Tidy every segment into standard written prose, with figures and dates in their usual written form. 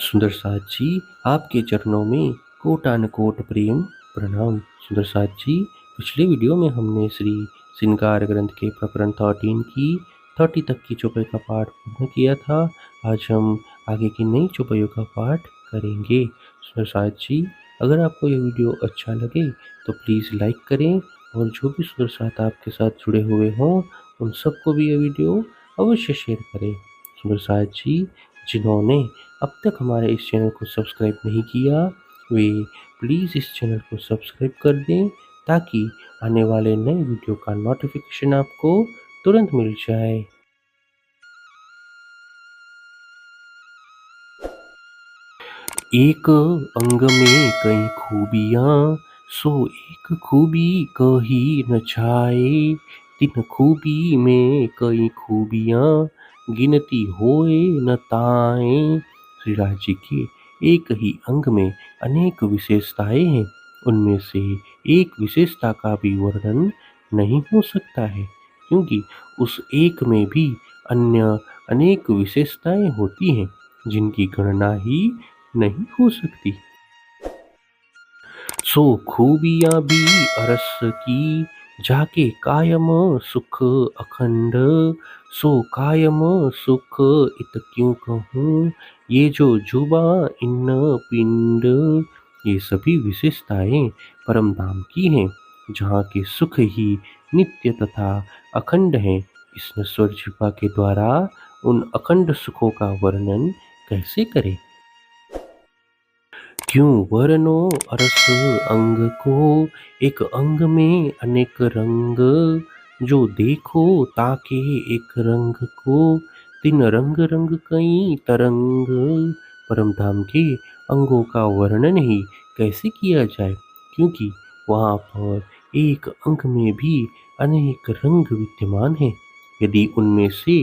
सुंदर साथ जी, आपके चरणों में कोटानुकोट प्रेम प्रणाम। सुंदर साथ जी, पिछले वीडियो में हमने श्री श्रृंगार ग्रंथ के प्रकरण 13 की 30 तक की चौपाई का पाठ पूर्ण किया था। आज हम आगे की नई चौपाइयों का पाठ करेंगे। सुंदर साथ जी, अगर आपको यह वीडियो अच्छा लगे तो प्लीज़ लाइक करें और जो भी सुंदर साथ आपके साथ जुड़े हुए हों उन सबको भी यह वीडियो अवश्य शेयर करें। सुंदर साथ जी, जिन्होंने अब तक हमारे इस चैनल को सब्सक्राइब नहीं किया, वे प्लीज़ इस चैनल को सब्सक्राइब कर दें ताकि आने वाले नए वीडियो का नोटिफिकेशन आपको तुरंत मिल जाए। एक अंग में कई खूबियाँ, सो एक खूबी कही न जाए। तिन खूबी में कई खूबियाँ, गिनती होए न ताए। श्री राज जी के एक ही अंग में अनेक विशेषताएं हैं। उनमें से एक विशेषता का भी वर्णन नहीं हो सकता है, क्योंकि उस एक में भी अन्य अनेक विशेषताएं होती हैं जिनकी गणना ही नहीं हो सकती। सो खूबियाँ भी अरस की, जाके कायम सुख अखंड। सो कायम सुख इत क्यों कहूँ, ये जो जुबा इन पिंड। ये सभी विशेषताएं परम धाम की हैं, जहाँ के सुख ही नित्य तथा अखंड हैं। इस नश्वर जीवा के द्वारा उन अखंड सुखों का वर्णन कैसे करें। क्यों वर्णो अरस अंग को, एक अंग में अनेक रंग। जो देखो ताके एक रंग को, तीन रंग रंग कई तरंग। परम धाम के अंगों का वर्णन ही कैसे किया जाए, क्योंकि वहाँ पर एक अंग में भी अनेक रंग विद्यमान हैं। यदि उनमें से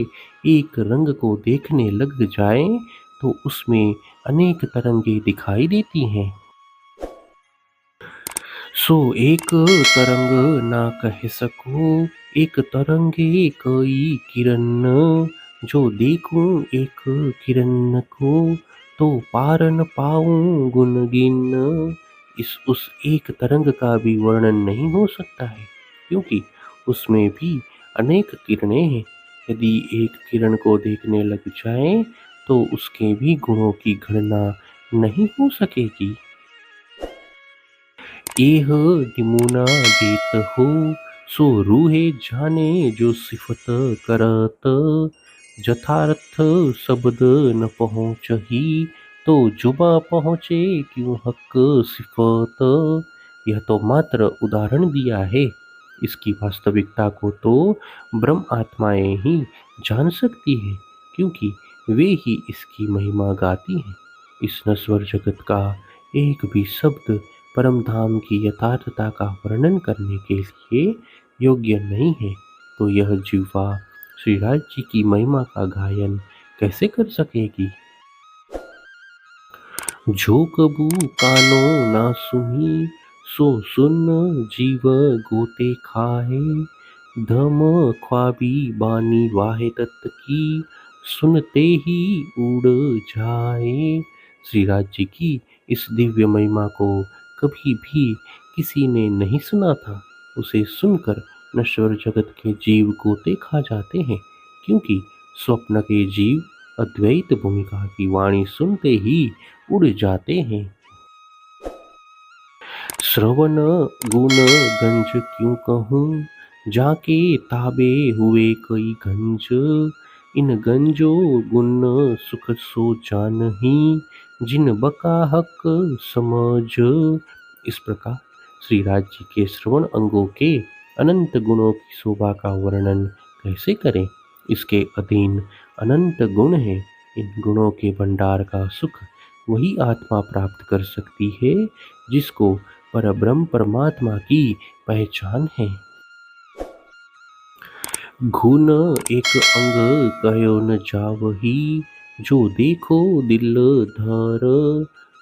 एक रंग को देखने लग जाए तो उसमें अनेक तरंगे दिखाई देती हैं। सो एक तरंग ना कह सको, एक तरंगे कई किरण। जो देखूं एक किरण को, तो पार न पाऊं गुण गिन। इस उस एक तरंग का भी वर्णन नहीं हो सकता है, क्योंकि उसमें भी अनेक किरणें हैं। यदि एक किरण को देखने लग जाए तो उसके भी गुणों की गणना नहीं हो सकेगी। एह निमुना देत हो, सो रूहे जाने जो सिफत करत। जथार्थ शब्द न पहुँचही, तो जुबा पहुँचे क्यों हक सिफत। यह तो मात्र उदाहरण दिया है, इसकी वास्तविकता को तो ब्रह्म आत्माएं ही जान सकती हैं, क्योंकि वे ही इसकी महिमा गाती हैं। इस नश्वर जगत का एक भी शब्द परम धाम की यथार्थता का वर्णन करने के लिए योग्य नहीं है, तो यह जिह्वा श्री राज जी की महिमा का गायन कैसे कर सकेगी। जो कबू कानो ना सुनी, सो सुन जीव गोते खाए। धम ख्वाबी बानी वाहे दत्त की, सुनते ही उड़ जाए। श्री राज जी की इस दिव्य महिमा को कभी भी किसी ने नहीं सुना था। उसे सुनकर नश्वर जगत के जीव गोते खा जाते हैं, क्योंकि स्वप्न के जीव अद्वैत भूमिका की वाणी सुनते ही उड़ जाते हैं। श्रवण गुण गंज क्यों कहूँ, जाके ताबे हुए कई गंज। इन गंजो गुण सुख सो जानही, जिन बका हक समझ। इस प्रकार श्री राज जी के श्रवण अंगों के अनंत गुणों की शोभा का वर्णन कैसे करें। इसके अधीन अनंत गुण हैं। इन गुणों के भंडार का सुख वही आत्मा प्राप्त कर सकती है जिसको परब्रह्म परमात्मा की पहचान है। गुण एक अंग कहो न जावही, जो देखो दिल धर।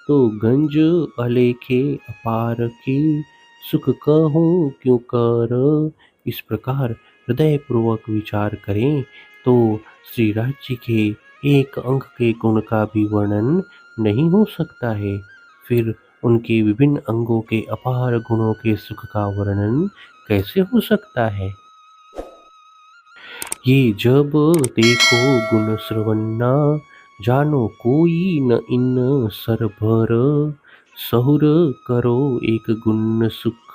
तो गंज अलेखे अपार के, सुख कहूँ क्यों कर। इस प्रकार हृदय पूर्वक विचार करें तो श्री राज जी के एक अंग के गुण का भी वर्णन नहीं हो सकता है, फिर उनके विभिन्न अंगों के अपार गुणों के सुख का वर्णन कैसे हो सकता है? ये जब देखो गुण श्रवन्ना, जानो कोई न इन सर भर। सहुर करो एक गुण सुख,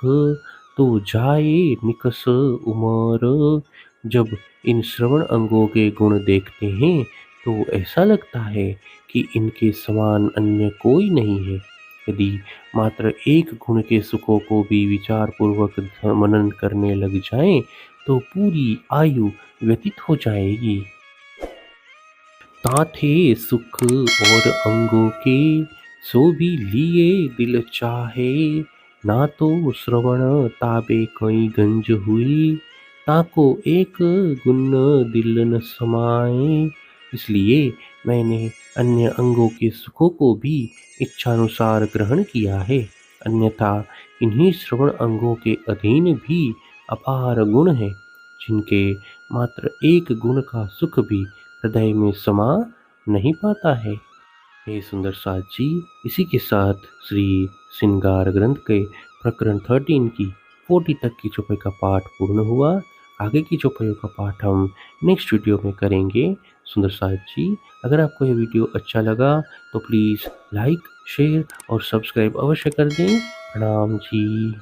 तो जाए निकस उमर। जब इन श्रवण अंगों के गुण देखते हैं तो ऐसा लगता है कि इनके समान अन्य कोई नहीं है। यदि मात्र एक गुण के सुखों को भी विचार पूर्वक मनन करने लग जाएं तो पूरी आयु व्यतीत हो जाएगी। ताथे सुख और अंगों के, सो भी लिए दिल चाहे। ना तो श्रवण ताबे कई गंज हुई, ताको एक गुण दिल न समाए। इसलिए मैंने अन्य अंगों के सुखों को भी इच्छानुसार ग्रहण किया है, अन्यथा इन्हीं श्रवण अंगों के अधीन भी अपार गुण हैं, जिनके मात्र एक गुण का सुख भी हृदय में समा नहीं पाता है। हे सुंदर साथ जी, इसी के साथ श्री श्रृंगार ग्रंथ के प्रकरण 13 की 40 तक की चौपाई का पाठ पूर्ण हुआ। आगे की चौपाइयों का पाठ हम नेक्स्ट वीडियो में करेंगे। सुंदर साथ जी, अगर आपको यह वीडियो अच्छा लगा तो प्लीज़ लाइक, शेयर और सब्सक्राइब अवश्य कर दें। प्रणाम जी।